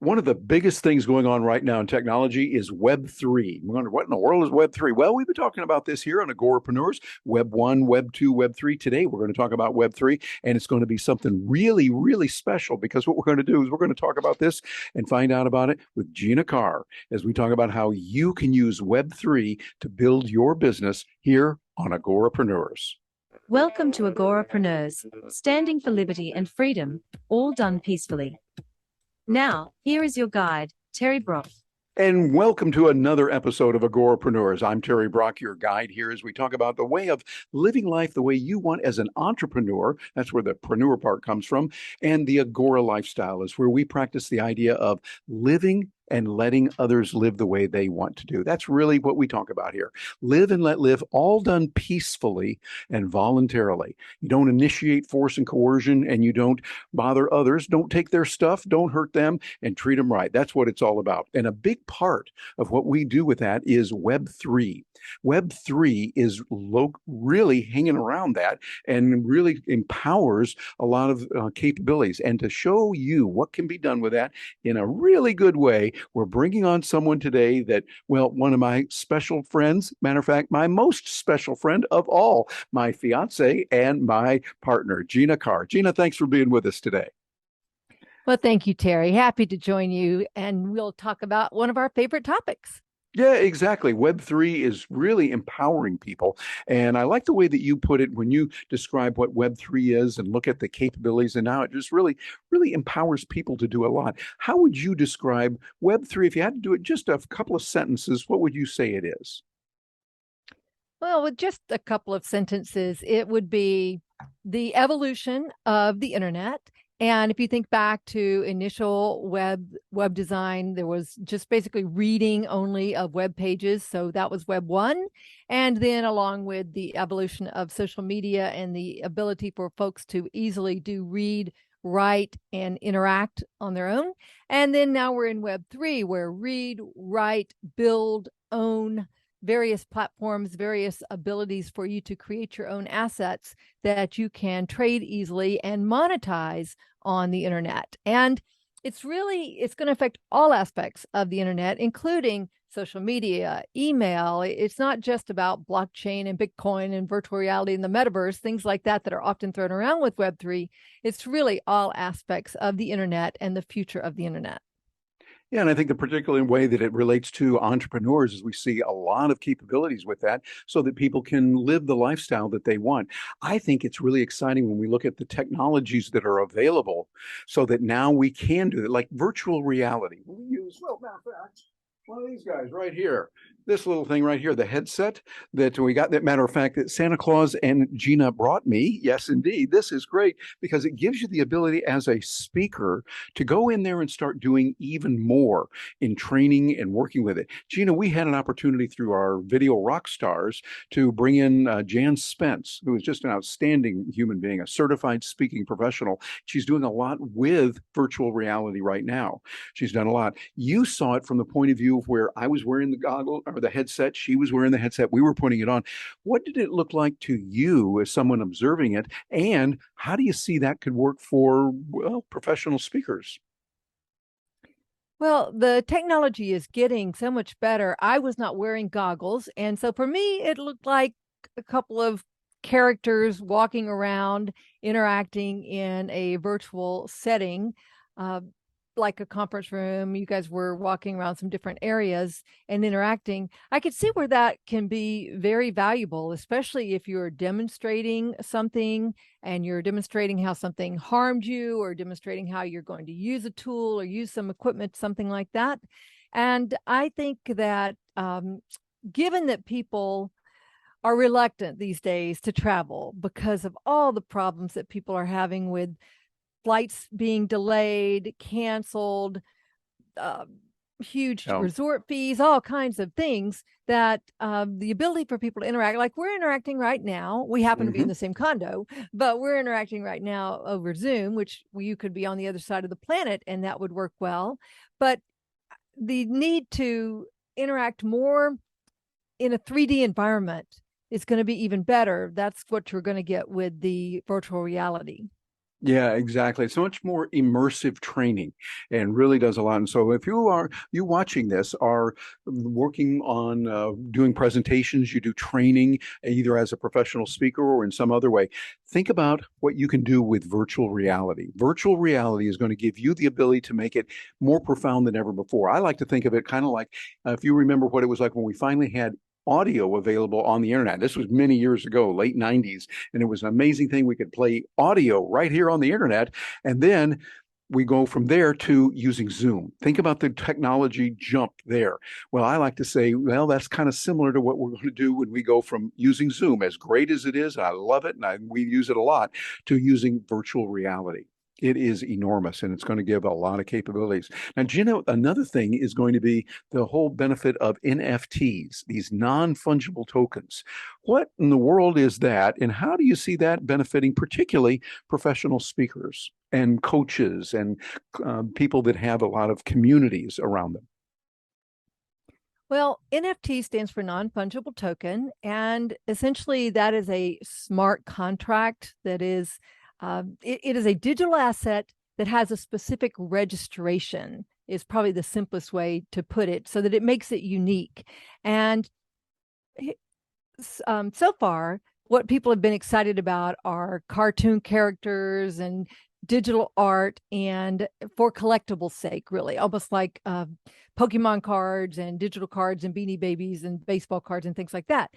One of the biggest things going on right now in technology is Web3. We wonder what in the world is Web3? Well, we've been talking about this here on Agorapreneurs, Web 1, Web 2, Web 3. Today, we're going to talk about Web 3, and it's going to be something really, really special because what we're going to do is we're going to talk about this and find out about it with Gina Carr as we talk about how you can use Web 3 to build your business here on Agorapreneurs. Welcome to Agorapreneurs, standing for liberty and freedom, all done peacefully. Now, here is your guide, Terry Brock. And welcome to another episode of Agorapreneurs. I'm Terry Brock, your guide here as we talk about the way of living life the way you want as an entrepreneur. That's where the preneur part comes from. And the Agora lifestyle is where we practice the idea of living and letting others live the way they want to do. That's really what we talk about here. Live and let live, all done peacefully and voluntarily. You don't initiate force and coercion, and you don't bother others. Don't take their stuff, don't hurt them, and treat them right. That's what it's all about. And a big part of what we do with that is Web3. Web3 is really hanging around that and really empowers a lot of capabilities. And to show you what can be done with that in a really good way, we're bringing on someone today that, well, one of my special friends, matter of fact, my most special friend of all, my fiance and my partner, Gina Carr. Gina, thanks for being with us today. Well, thank you, Terry. Happy to join you, and we'll talk about one of our favorite topics. Yeah, exactly. Web3 is really empowering people. And I like the way that you put it when you describe what Web3 is and look at the capabilities. And now it just really empowers people to do a lot. How would you describe Web3? If you had to do it just a couple of sentences, what would you say it is? Well, with just a couple of sentences, it would be the evolution of the internet. And if you think back to initial web design, there was just basically reading only of web pages. So that was Web 1. And then along with the evolution of social media and the ability for folks to easily read, write, and interact on their own. And then now we're in Web 3, where read, write, build, own, various platforms, various abilities for you to create your own assets that you can trade easily and monetize on the internet. And it's going to affect all aspects of the internet, including social media, email. It's not just about blockchain and Bitcoin and virtual reality and the metaverse, things like that are often thrown around with Web3. It's really all aspects of the internet and the future of the internet. Yeah, and I think the particular way that it relates to entrepreneurs is we see a lot of capabilities with that so that people can live the lifestyle that they want. I think it's really exciting when we look at the technologies that are available so that now we can do it, like virtual reality. We use, well, matter of fact, one of these guys right here, this little thing right here, the headset that we got, that matter of fact, that Santa Claus and Gina brought me. Yes, indeed. This is great because it gives you the ability as a speaker to go in there and start doing even more in training and working with it. Gina, we had an opportunity through our video rock stars to bring in Jan Spence, who is just an outstanding human being, a certified speaking professional. She's doing a lot with virtual reality right now. She's done a lot. You saw it from the point of view of where I was wearing the goggle or the headset, she was wearing the headset, we were putting it on. What did it look like to you as someone observing it? And how do you see that could work for, well, professional speakers? Well, the technology is getting so much better. I was not wearing goggles. And so for me, it looked like a couple of characters walking around, interacting in a virtual setting. Like a conference room, you guys were walking around some different areas and interacting. I could see where that can be very valuable, especially if you're demonstrating something and you're demonstrating how something harmed you or demonstrating how you're going to use a tool or use some equipment, something like that. And I think that given that people are reluctant these days to travel because of all the problems that people are having with flights being delayed, canceled, huge resort fees, all kinds of things, that the ability for people to interact, like we're interacting right now, we happen to be in the same condo, but we're interacting right now over Zoom, which you could be on the other side of the planet and that would work well. But the need to interact more in a 3D environment is going to be even better. That's what you're going to get with the virtual reality. Yeah, exactly. It's so much more immersive training and really does a lot. And so if you watching this are working on doing presentations, you do training either as a professional speaker or in some other way, think about what you can do with virtual reality. Virtual reality is going to give you the ability to make it more profound than ever before. I like to think of it kind of like if you remember what it was like when we finally had audio available on the internet. This was many years ago, late 90s, and it was an amazing thing. We could play audio right here on the internet. And then we go from there to using Zoom. Think about the technology jump there. Well, I like to say, well, that's kind of similar to what we're going to do when we go from using Zoom, as great as it is, I love it, and we use it a lot, to using virtual reality. It is enormous and it's going to give a lot of capabilities. Now, Gina, another thing is going to be the whole benefit of NFTs, these non-fungible tokens. What in the world is that? And how do you see that benefiting particularly professional speakers and coaches and people that have a lot of communities around them? Well, NFT stands for non-fungible token, and essentially that is a smart contract that is it is a digital asset that has a specific registration, is probably the simplest way to put it, so that it makes it unique. And so far, what people have been excited about are cartoon characters and digital art, and for collectible sake, really, almost like Pokemon cards and digital cards and Beanie Babies and baseball cards and things like that.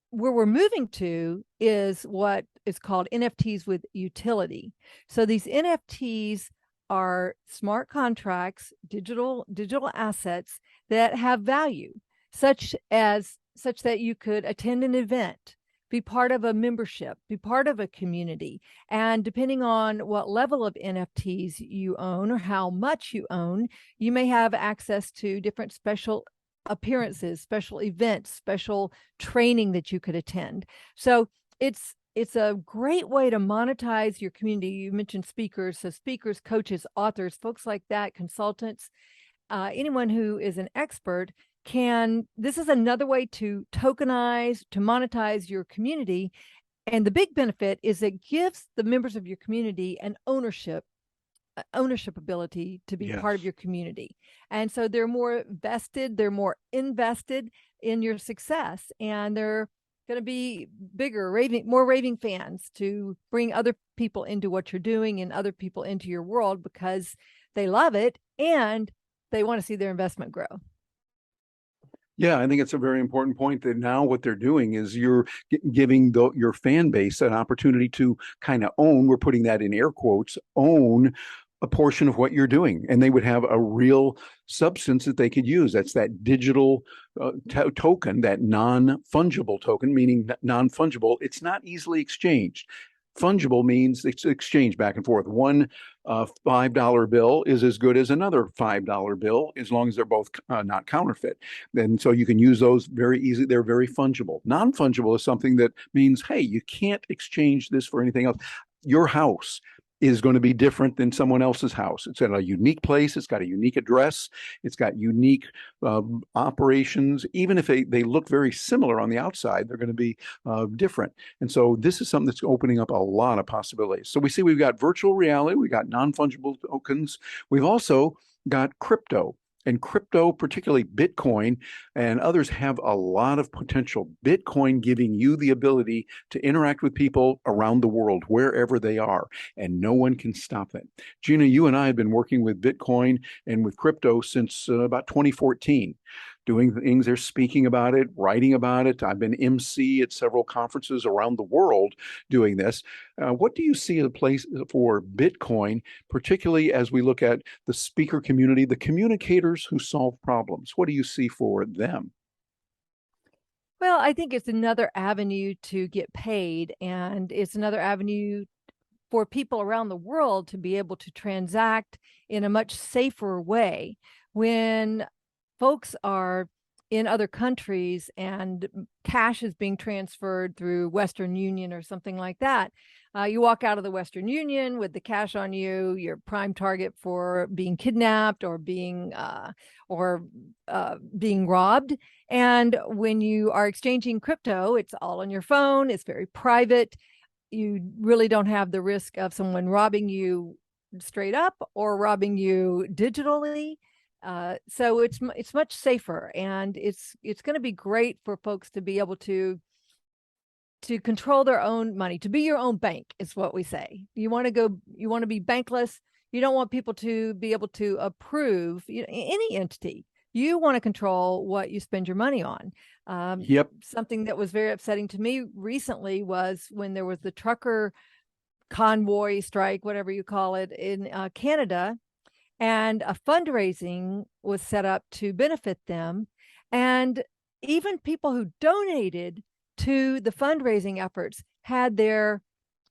Where we're moving to is what is called NFTs with utility. So these NFTs are smart contracts, digital assets that have value, such that you could attend an event, be part of a membership, be part of a community. And depending on what level of NFTs you own or how much you own, you may have access to different special appearances, special events, special training that you could attend. So it's a great way to monetize your community. You mentioned speakers, so speakers, coaches, authors, folks like that, consultants, anyone who is an expert can. This is another way to tokenize, to monetize your community. And the big benefit is it gives the members of your community an ownership ability to be part of Yes. your community. And so they're more vested, they're more invested in your success, and they're going to be bigger, more raving fans to bring other people into what you're doing and other people into your world because they love it and they want to see their investment grow. Yeah, I think it's a very important point that now what they're doing is you're giving your fan base an opportunity to kind of own, we're putting that in air quotes, own a portion of what you're doing. And they would have a real substance that they could use. That's that digital token, that non-fungible token, meaning non-fungible. It's not easily exchanged. Fungible means it's exchanged back and forth. One $5 bill is as good as another $5 bill as long as they're both not counterfeit. And so you can use those very easily. They're very fungible. Non-fungible is something that means, hey, you can't exchange this for anything else. Your house is going to be different than someone else's house. It's in a unique place. It's got a unique address. It's got unique operations. Even if they look very similar on the outside, they're going to be different. And so this is something that's opening up a lot of possibilities. So we see we've got virtual reality, we've got non-fungible tokens. We've also got crypto. And crypto, particularly Bitcoin and others, have a lot of potential. Bitcoin giving you the ability to interact with people around the world, wherever they are, and no one can stop it. Gina, you and I have been working with Bitcoin and with crypto since about 2014. Doing things, they're speaking about it, writing about it. I've been MC at several conferences around the world doing this. What do you see as a place for Bitcoin, particularly as we look at the speaker community, the communicators who solve problems? What do you see for them? Well, I think it's another avenue to get paid, and it's another avenue for people around the world to be able to transact in a much safer way. When folks are in other countries and cash is being transferred through Western Union or something like that, you walk out of the Western Union with the cash on you, you're prime target for being kidnapped or being robbed. And when you are exchanging crypto, it's all on your phone, it's very private. you really don't have the risk of someone robbing you straight up or robbing you digitally. So it's much safer, and it's going to be great for folks to be able to control their own money, to be your own bank is what we say. You want to be bankless. You don't want people to be able to approve any entity. You want to control what you spend your money on. Yep. Something that was very upsetting to me recently was when there was the trucker convoy strike, whatever you call it, in Canada, and a fundraising was set up to benefit them. And even people who donated to the fundraising efforts had their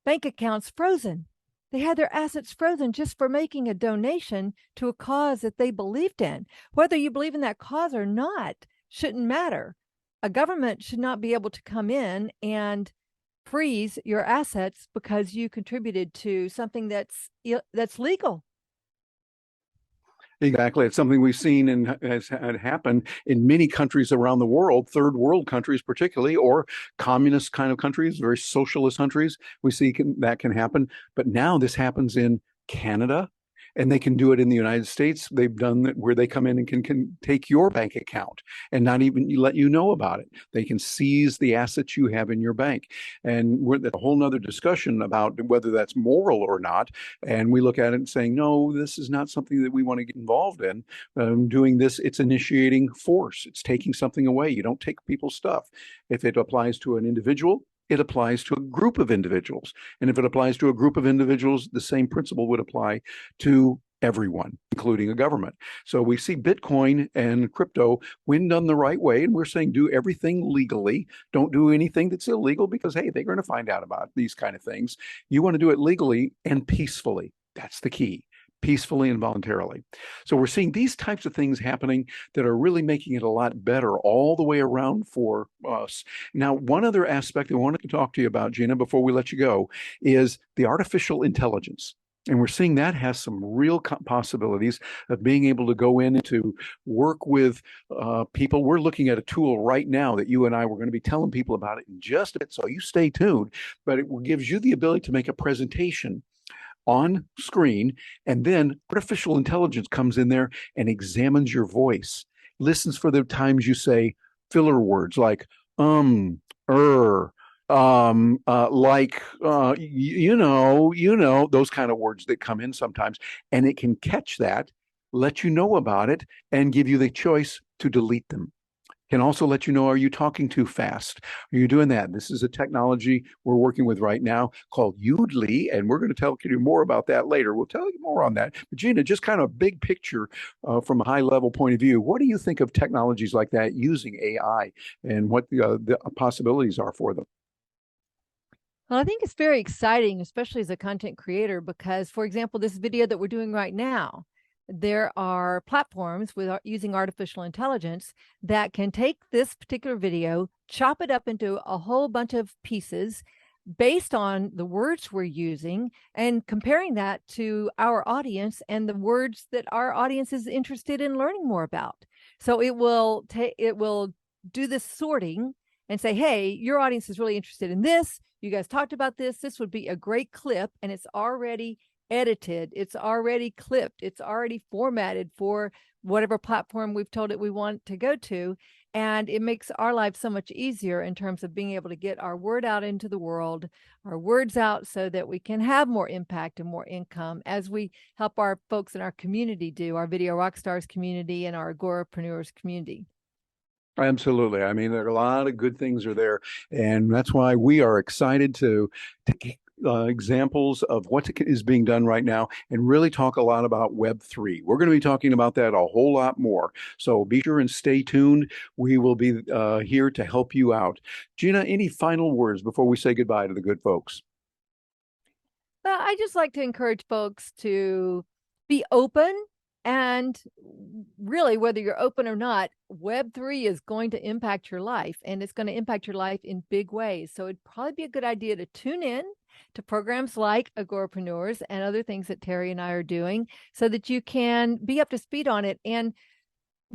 bank accounts frozen. They had their assets frozen just for making a donation to a cause that they believed in. Whether you believe in that cause or not shouldn't matter. A government should not be able to come in and freeze your assets because you contributed to something that's legal. Exactly. It's something we've seen and has had happen in many countries around the world, third world countries particularly, or communist kind of countries, very socialist countries. We see that can happen. But now this happens in Canada, and they can do it in the United States. They've done it where they come in and can take your bank account and not even let you know about it. They can seize the assets you have in your bank. And we're a whole nother discussion about whether that's moral or not. And we look at it and saying, no, this is not something that we want to get involved in. Doing this, it's initiating force. It's taking something away. You don't take people's stuff. If it applies to an individual, it applies to a group of individuals. And if it applies to a group of individuals, the same principle would apply to everyone, including a government. So we see Bitcoin and crypto, when done the right way, and we're saying do everything legally. Don't do anything that's illegal because, hey, they're going to find out about these kind of things. You want to do it legally and peacefully. That's the key. Peacefully and voluntarily. So we're seeing these types of things happening that are really making it a lot better all the way around for us. Now, one other aspect I wanted to talk to you about, Gina, before we let you go, is the artificial intelligence. And we're seeing that has some real possibilities of being able to go in to work with people. We're looking at a tool right now that you and I were going to be telling people about it in just a bit, so you stay tuned. But it gives you the ability to make a presentation on screen, and then artificial intelligence comes in there and examines your voice, listens for the times you say filler words like those kind of words that come in sometimes, and it can catch that, let you know about it, and give you the choice to delete them. Can also let you know, are you talking too fast? Are you doing that? This is a technology we're working with right now called Udly, and we're going to tell you more about that later. We'll tell you more on that. But Gina, just kind of a big picture from a high level point of view, what do you think of technologies like that using AI and what the possibilities are for them? Well, I think it's very exciting, especially as a content creator, because, for example, this video that we're doing right now, there are platforms with using artificial intelligence that can take this particular video, chop it up into a whole bunch of pieces based on the words we're using, and comparing that to our audience and the words that our audience is interested in learning more about. So it will do this sorting and say, hey, your audience is really interested in this. You guys talked about this. This would be a great clip, and it's already edited, it's already clipped, it's already formatted for whatever platform we've told it we want to go to. And it makes our life so much easier in terms of being able to get our word out into the world, our words out, so that we can have more impact and more income as we help our folks in our community do, our Video Rockstars community and our Agorapreneurs community. Absolutely. I mean, there are a lot of good things are there, and that's why we are excited to get examples of what is being done right now and really talk a lot about Web3. We're going to be talking about that a whole lot more. So be sure and stay tuned. We will be here to help you out. Gina, any final words before we say goodbye to the good folks? Well, I just like to encourage folks to be open. And really, whether you're open or not, Web3 is going to impact your life, and it's going to impact your life in big ways. So it'd probably be a good idea to tune in to programs like Agorapreneurs and other things that Terry and I are doing so that you can be up to speed on it, and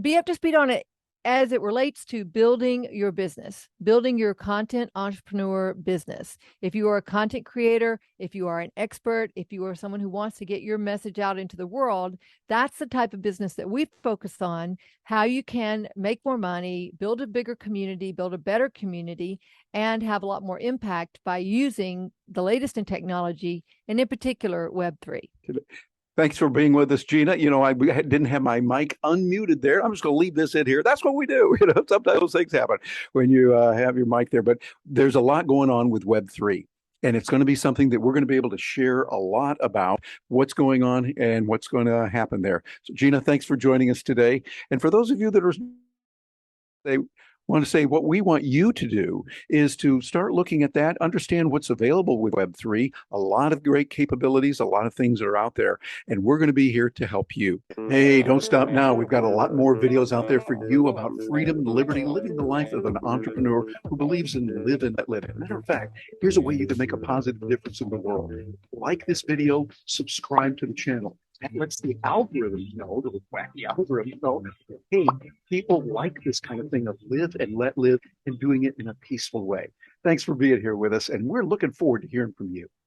be up to speed on it as it relates to building your business, building your content entrepreneur business. If you are a content creator, if you are an expert, if you are someone who wants to get your message out into the world, that's the type of business that we focus on, how you can make more money, build a bigger community, build a better community, and have a lot more impact by using the latest in technology, and in particular, Web3. Thanks for being with us, Gina. I didn't have my mic unmuted there. I'm just going to leave this in here. That's what we do. Sometimes those things happen when you have your mic there. But there's a lot going on with Web3. And it's going to be something that we're going to be able to share a lot about what's going on and what's going to happen there. So, Gina, thanks for joining us today. And for those of you that are want to say what we want you to do is to start looking at that, understand what's available with Web3, a lot of great capabilities, a lot of things that are out there, and we're going to be here to help you. Hey, don't stop now. We've got a lot more videos out there for you about freedom and liberty, living the life of an entrepreneur who believes in live and let live. Matter of fact, here's a way you can make a positive difference in the world. Like this video, subscribe to the channel. That lets the algorithm know, the wacky algorithm know, hey, people like this kind of thing of live and let live and doing it in a peaceful way. Thanks for being here with us, and we're looking forward to hearing from you.